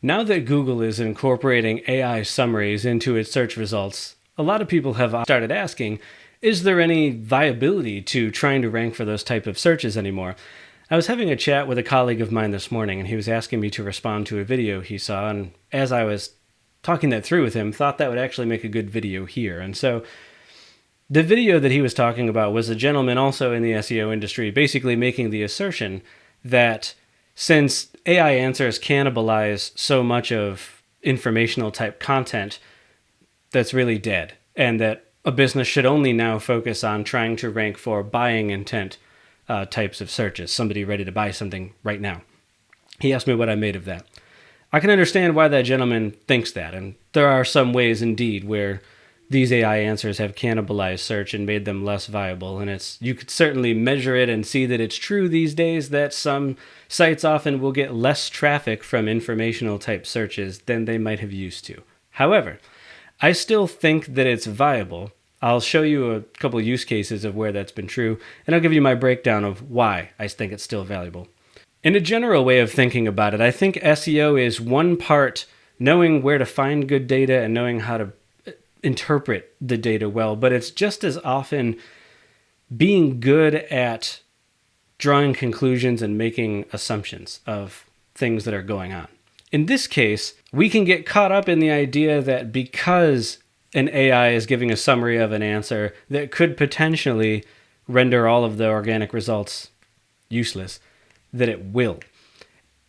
Now that Google is incorporating AI summaries into its search results, a lot of people have started asking, is there any viability to trying to rank for those type of searches anymore? I was having a chat with a colleague of mine this morning, and he was asking me to respond to a video he saw, and as I was talking that through with him, thought that would actually make a good video here. And so the video that he was talking about was a gentleman also in the SEO industry basically making the assertion that since AI answers cannibalize so much of informational type content, that's really dead, and that a business should only now focus on trying to rank for buying intent types of searches, somebody ready to buy something right now. He asked me what I made of that. I can understand why that gentleman thinks that, and there are some ways indeed where these AI answers have cannibalized search and made them less viable, and you could certainly measure it and see that it's true these days that some sites often will get less traffic from informational type searches than they might have used to. However, I still think that it's viable. I'll show you a couple use cases of where that's been true, and I'll give you my breakdown of why I think it's still valuable. In a general way of thinking about it, I think SEO is one part knowing where to find good data and knowing how to interpret the data well, but it's just as often being good at drawing conclusions and making assumptions of things that are going on. In this case, we can get caught up in the idea that because an AI is giving a summary of an answer that could potentially render all of the organic results useless, that it will.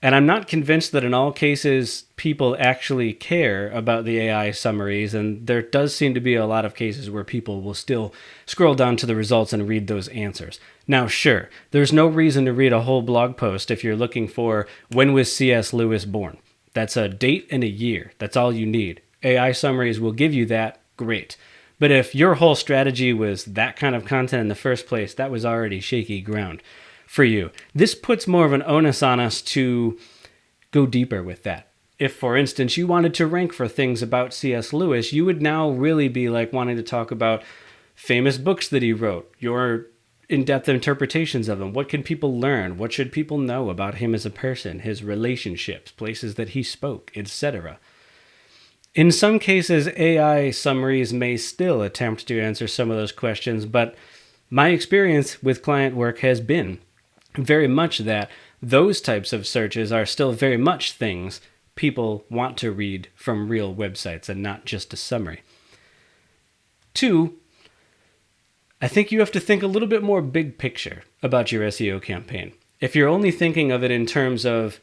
And I'm not convinced that in all cases people actually care about the AI summaries, and there does seem to be a lot of cases where people will still scroll down to the results and read those answers. Now, sure, there's no reason to read a whole blog post if you're looking for when was C.S. Lewis born. That's a date and a year. That's all you need. AI summaries will give you that, great. But if your whole strategy was that kind of content in the first place, that was already shaky ground for you. This puts more of an onus on us to go deeper with that. If, for instance, you wanted to rank for things about C.S. Lewis, you would now really be like wanting to talk about famous books that he wrote, your in-depth interpretations of them. What can people learn? What should people know about him as a person, his relationships, places that he spoke, etc.? In some cases, AI summaries may still attempt to answer some of those questions, but my experience with client work has been very much that those types of searches are still very much things people want to read from real websites and not just a summary. 2, I think you have to think a little bit more big picture about your SEO campaign. If you're only thinking of it in terms of,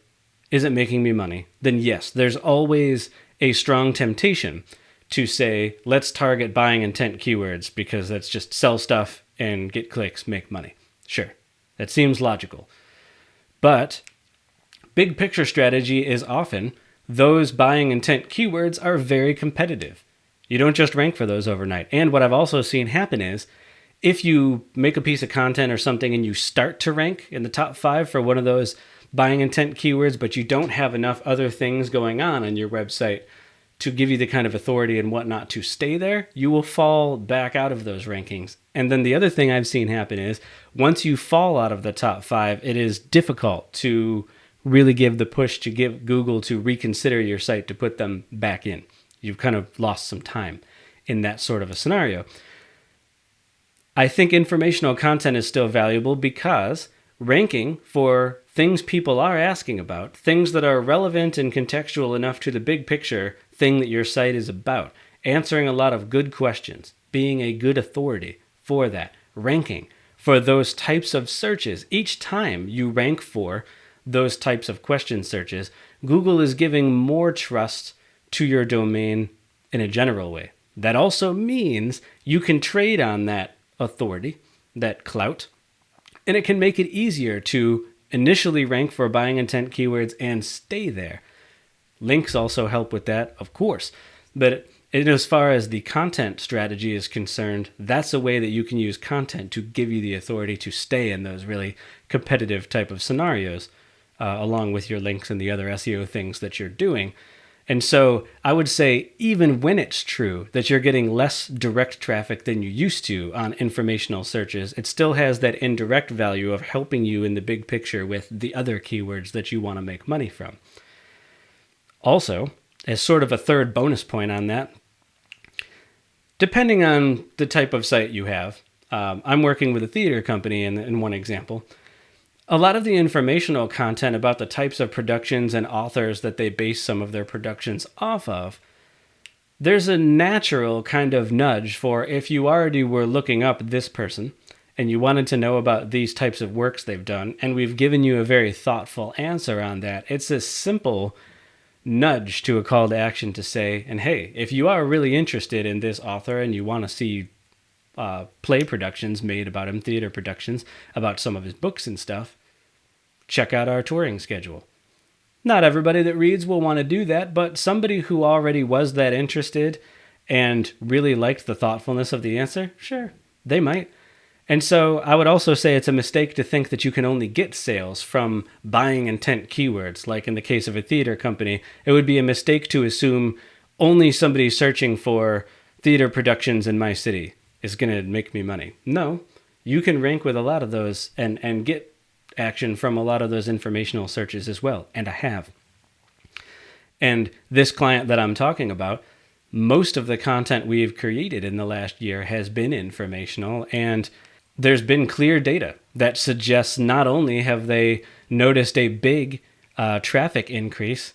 is it making me money? Then yes, there's always a strong temptation to say, let's target buying intent keywords because that's just sell stuff and get clicks, make money. Sure, that seems logical. But big picture strategy is often those buying intent keywords are very competitive. You don't just rank for those overnight. And what I've also seen happen is if you make a piece of content or something and you start to rank in the top 5 for one of those buying intent keywords, but you don't have enough other things going on your website to give you the kind of authority and whatnot to stay there, you will fall back out of those rankings. And then the other thing I've seen happen is once you fall out of the top 5, it is difficult to really give the push to give Google to reconsider your site to put them back in. You've kind of lost some time in that sort of a scenario. I think informational content is still valuable because ranking for things people are asking about, things that are relevant and contextual enough to the big picture thing that your site is about, answering a lot of good questions, being a good authority for that, ranking for those types of searches. Each time you rank for those types of question searches, Google is giving more trust to your domain in a general way. That also means you can trade on that authority, that clout, and it can make it easier to initially rank for buying intent keywords and stay there. Links also help with that, of course, but as far as the content strategy is concerned, that's a way that you can use content to give you the authority to stay in those really competitive type of scenarios, along with your links and the other SEO things that you're doing. And so I would say even when it's true that you're getting less direct traffic than you used to on informational searches, it still has that indirect value of helping you in the big picture with the other keywords that you want to make money from. Also, as sort of a third bonus point on that, depending on the type of site you have, I'm working with a theater company in one example. A lot of the informational content about the types of productions and authors that they base some of their productions off of, there's a natural kind of nudge for if you already were looking up this person and you wanted to know about these types of works they've done, and we've given you a very thoughtful answer on that. It's a simple nudge to a call to action to say, and hey, if you are really interested in this author and you want to see play productions made about him, theater productions about some of his books and stuff, check out our touring schedule. Not everybody that reads will want to do that, but somebody who already was that interested and really liked the thoughtfulness of the answer, sure, they might. And so I would also say it's a mistake to think that you can only get sales from buying intent keywords. Like in the case of a theater company, it would be a mistake to assume only somebody searching for theater productions in my city is going to make me money. No, you can rank with a lot of those and get action from a lot of those informational searches as well. And I have. And this client that I'm talking about, most of the content we've created in the last year has been informational, and there's been clear data that suggests not only have they noticed a big traffic increase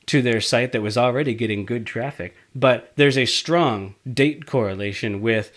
to their site that was already getting good traffic, but there's a strong date correlation with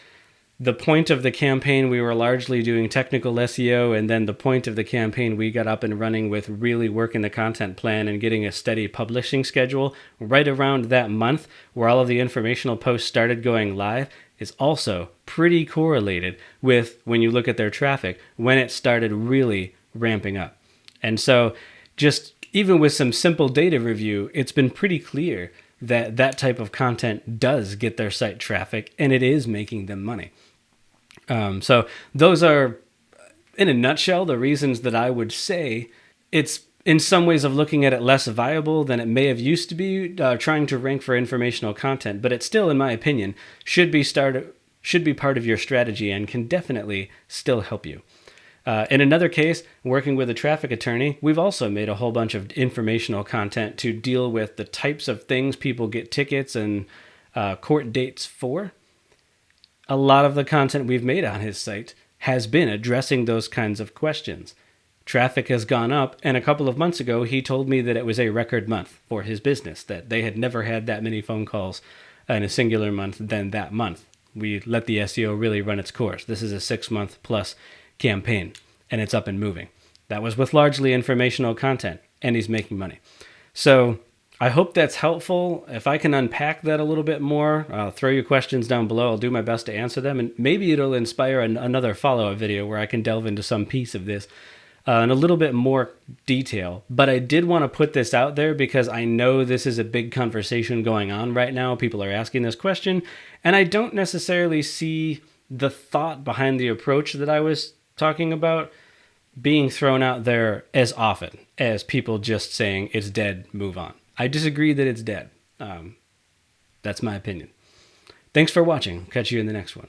the point of the campaign. We were largely doing technical SEO, and then the point of the campaign we got up and running with really working the content plan and getting a steady publishing schedule right around that month where all of the informational posts started going live is also pretty correlated with when you look at their traffic, when it started really ramping up. And so just even with some simple data review, it's been pretty clear that that type of content does get their site traffic and it is making them money. So those are, in a nutshell, the reasons that I would say it's in some ways of looking at it less viable than it may have used to be, trying to rank for informational content, but it still, in my opinion, should be part of your strategy and can definitely still help you. In another case, working with a traffic attorney, we've also made a whole bunch of informational content to deal with the types of things people get tickets and court dates for. A lot of the content we've made on his site has been addressing those kinds of questions. Traffic has gone up, and a couple of months ago, he told me that it was a record month for his business, that they had never had that many phone calls in a singular month than that month. We let the SEO really run its course. This is a 6-month plus campaign, and it's up and moving. That was with largely informational content, and he's making money. So I hope that's helpful. If I can unpack that a little bit more, throw your questions down below. I'll do my best to answer them, and maybe it'll inspire another follow-up video where I can delve into some piece of this in a little bit more detail. But I did want to put this out there because I know this is a big conversation going on right now. People are asking this question, and I don't necessarily see the thought behind the approach that I was talking about being thrown out there as often as people just saying it's dead, move on. I disagree that it's dead. That's my opinion. Thanks for watching. Catch you in the next one.